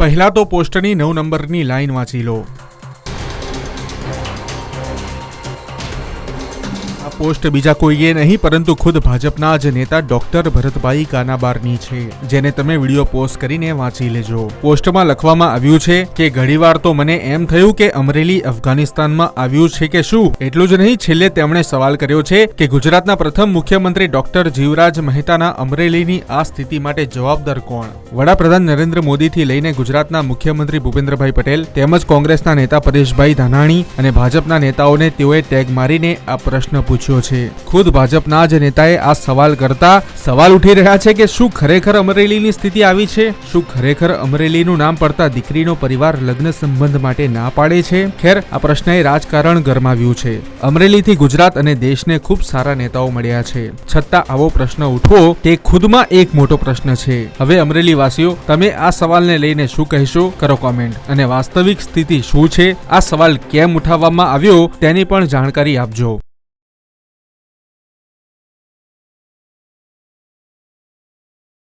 પહેલા તો પોસ્ટની 9 નંબરની લાઈન વાંચી લો। આ પોસ્ટ બીજા કોઈએ નહીં પરંતુ ખુદ ભાજપના જ નેતા ડોક્ટર ભરતભાઈ કાનાબારની છે, જેને તમે વિડીયો પોસ્ટ કરીને વાંચી લેજો। પોસ્ટમાં લખવામાં આવ્યું છે કે ઘણીવાર તો મને એમ થયું કે અમરેલી અફઘાનિસ્તાનમાં આવ્યું છે કે શું। એટલું જ નહીં, છેલ્લે તેમણે સવાલ કર્યો છે કે ગુજરાતના પ્રથમ મુખ્યમંત્રી ડોક્ટર જીવરાજ મહેતાના અમરેલીની આ સ્થિતિ માટે જવાબદાર કોણ। વડાપ્રધાન નરેન્દ્ર મોદીથી લઈને ગુજરાતના મુખ્યમંત્રી ભૂપેન્દ્રભાઈ પટેલ તેમજ કોંગ્રેસના નેતા પરેશભાઈ ધાનાણી અને ભાજપના નેતાઓને તેઓએ ટેગ મારીને આ પ્રશ્ન પૂછ્યો છે। ખુદ ભાજપના જ નેતાએ આ સવાલ કરતા સવાલ ઉઠી રહ્યા છે કે શું ખરેખર અમરેલીની સ્થિતિ આવી છે? શું ખરેખર અમરેલીનું નામ પડતા દીકરીનો પરિવાર લગ્ન સંબંધ માટે ના પાડે છે? ખેર, આ પ્રશ્નએ રાજકારણ ગરમાવ્યું છે। અમરેલીથી ગુજરાત અને દેશને ખૂબ સારા નેતાઓ મળ્યા છે, છતાં આવો પ્રશ્ન ઉઠવો તે ખુદમાં એક મોટો પ્રશ્ન છે। હવે અમરેલી વાસીઓ, તમે આ સવાલને લઈને શું કહેશો? કરો કોમેન્ટ, અને વાસ્તવિક સ્થિતિ શું છે, આ સવાલ કેમ ઉઠાવવામાં આવ્યો તેની પણ જાણકારી આપજો।